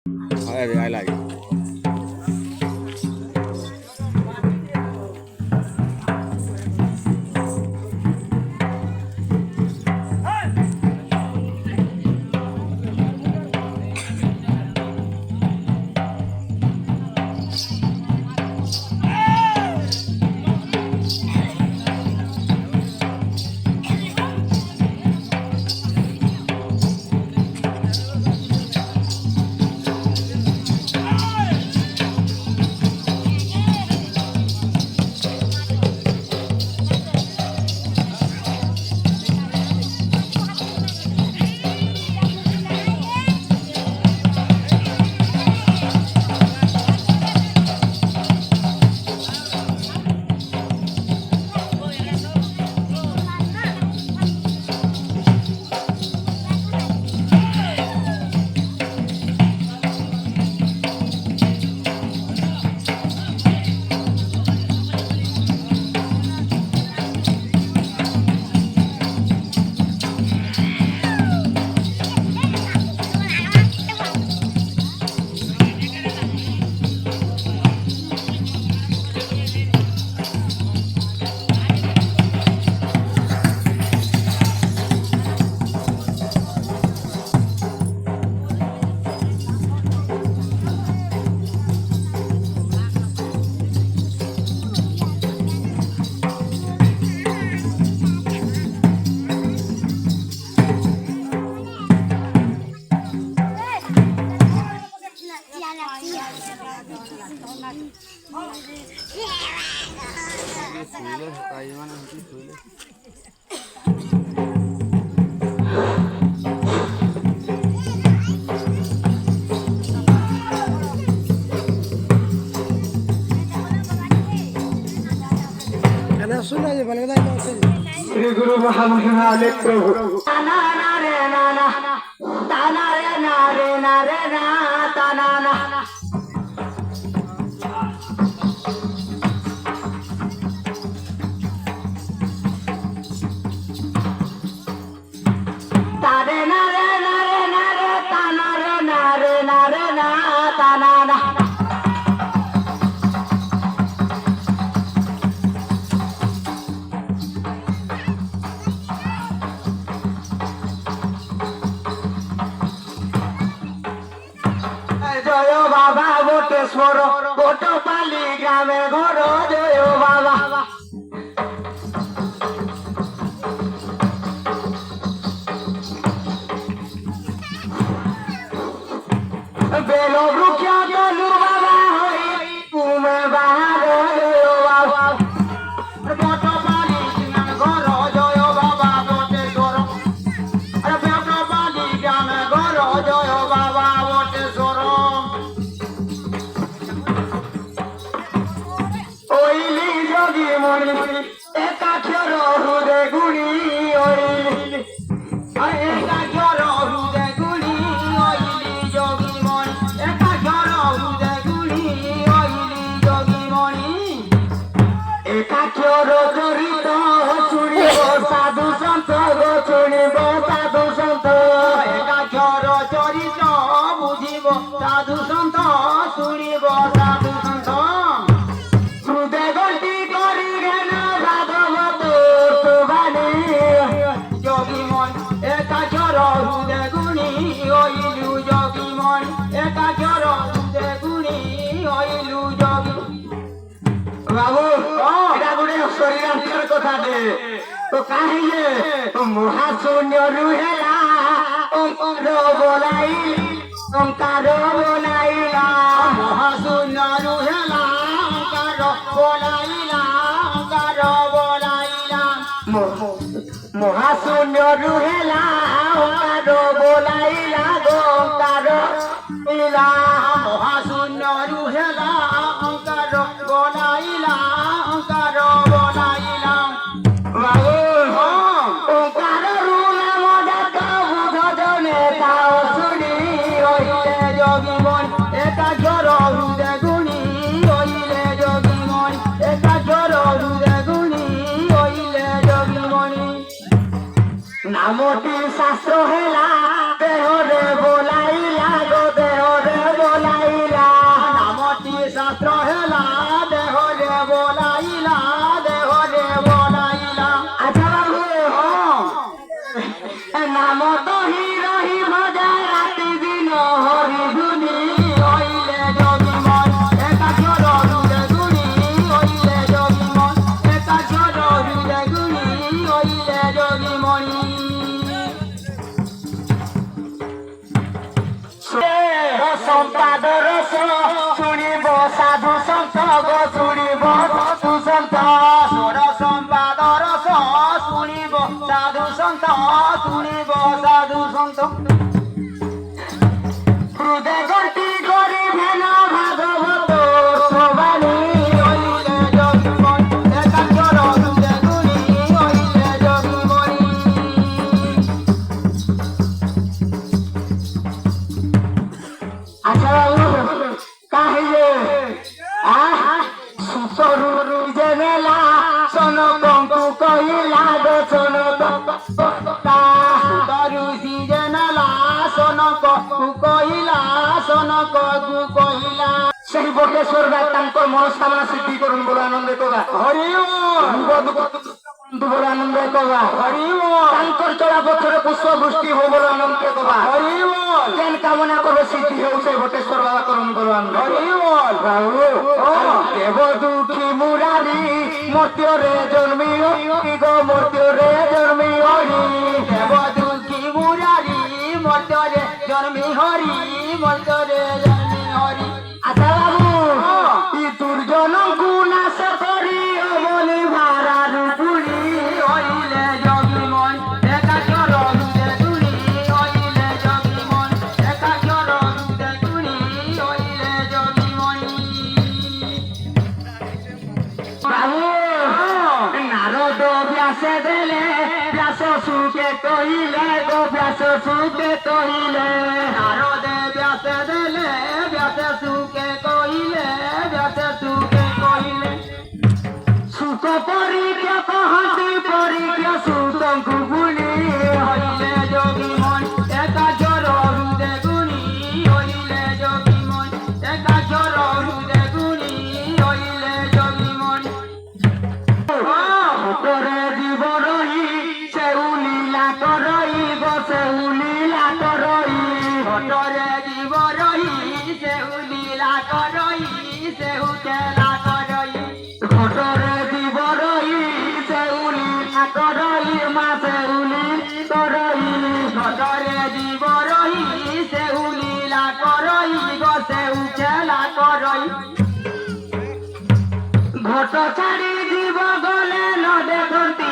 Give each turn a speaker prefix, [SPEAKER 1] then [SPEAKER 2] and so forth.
[SPEAKER 1] I like it.
[SPEAKER 2] Shri गुरु महामहिमाले प्रभु ना ना रे ना ना ताना रे ना रे ना रे ना ताना ना तारे ना रे ना रे ना रे ताना रे ना रे ना रे ना ताना ना জয় বাবা বটেশ্বর কোটপালি গ্রামে ঘর জয় বাবা বেল বৃক্ষ তলু বাবা হই তুমি বাহার জয় বাবা কোটপালি গ্রামে ঘর জয় বাবা বটেশ্বর কোটপালি গ্রামে ঘর জয় বাবা বটেশ্বর ওইলি যোগী মণি একাক্ষর হৃদয় গুণী ওইলি একাক্ষর হৃদয় গুণী ওইলি যোগী মণি একাক্ষর হৃদয় গুণী ওইলি যোগী মণি একাক্ষর চরিত শুনিব সাধু সন্ত গো শুনিব সাধু সন্ত একাক্ষর চরিত বুঝিব সাধু সন্ত শুনিব সাধু সন্ত হৃদয় গতি করি জ্ঞান ভাগবত বাণী যোগী মন একাক্ষর হৃদয় গুণী হইলু যোগী মন একাক্ষর হৃদয় গুণী হইলু যোগী বাবু এটা গোটে শরীরান্তর কথা দে তো কাহিয়ে মহাশূন্য রুহেলা ওঙ্କାର বলাইলা মহাশূন্য রুহেলা ওঙ্কাৰ বলাইলা মহাশূন্য রুহেলা ওঙ্কাৰ বলাইলা ওঙ্কাৰ ইলা মহাশূন্য রুহেলা ওঙ্কাৰ বলাইলা বাবু ওঙ্কাৰ রুলা মদাত বুধজনে তাও শুনি হইলে যোগী মন একাক্ষর হৃদয় গুণী হইলে যোগী মন একাক্ষর হৃদয় গুণী হইলে যোগী মণি নামটি শাস্ত্র হেলা দেহরে বলাইলা গো দেহরে সম্পাদর শুনিব সাধু সন্ত গো শুনিব সাধু সন্ত
[SPEAKER 1] ষোড় সম্পাদর শুনিব সাধু সন্ত শুনিব সাধু সন্ত
[SPEAKER 2] হৃদয় গতি করিবে না ভাগবত সবানি
[SPEAKER 1] হইলে যোগীমণি একাক্ষর দুধে গুণী হইলে যোগীমণি
[SPEAKER 2] আচ্ছা বাবু কাহিলে সুতরু জেনেলা সোন কঙ্কু কহিলা গো সোন
[SPEAKER 1] তরুষি জেনেলা সনক কহিলা সনক কহিলা
[SPEAKER 2] সেই বটেশ্বর তাঙ্কর মনস্কামনা সিদ্ধি করুন বলে আনন্দে কবা
[SPEAKER 1] হরি
[SPEAKER 2] বলে আনন্দে কবা
[SPEAKER 1] হরি
[SPEAKER 2] তাঙ্কর চলা বছরে পুষ্প বৃষ্টি হো বলে আনন্দে কবা
[SPEAKER 1] হরি
[SPEAKER 2] কেন কামনা করবে সিদ্ধি হোক সেই বটেশ্বর বাবা করুন বলে আনন্দ
[SPEAKER 1] হরি
[SPEAKER 2] দেব দুঃখী মুরারি মর্ত্যরে জন্মি গো মর্ত্যরে জন্মি হরি
[SPEAKER 1] দেব দুঃখী মুরারি মর্তরে জন্মি হরি মর্তরে জন্মি হরি
[SPEAKER 2] আচ্ছা বাবু ই দুর্জন গুণাশ করি অবনি ভাড়ার পুরী
[SPEAKER 1] হইলে যোগীমন একাক্ষর দুধে গুণী হইলে যোগীমন একাক্ষর দুধে গুণী হইলে যোগীমণি
[SPEAKER 2] বাবু নারদ ব্যাসে দেলে ব্যাস সুখে কহিলে গো ব্যাস সুখে কহিলে
[SPEAKER 1] নারদে ব্যাসে দেলে ব্যাসে সুখে কহিলে ব্যাসে সুখে কহিলে
[SPEAKER 2] সুখ পরীক্ষা কহতি পরীক্ষা সুতঙ্কু গুলি
[SPEAKER 1] হইলে যোগীমন একাক্ষর দুধে গুণী হইলে যোগীমন একাক্ষর দুধে গুণী হইলে যোগীমন
[SPEAKER 2] করে দিব রহি সেউ লীলা করই গো সেউ লীলা করই
[SPEAKER 1] ঘটরে জীব রহি সেহু লীলা করই সেহু খেলা করই
[SPEAKER 2] ঘটরে দিব রহি সেউ লীলা করই মা সেউ লীলা করই
[SPEAKER 1] ঘটরে জীব রহি সেহু লীলা করই গো সেহু খেলা করই
[SPEAKER 2] ঘট ছাড়ি দিব গলে ন দেখন্তি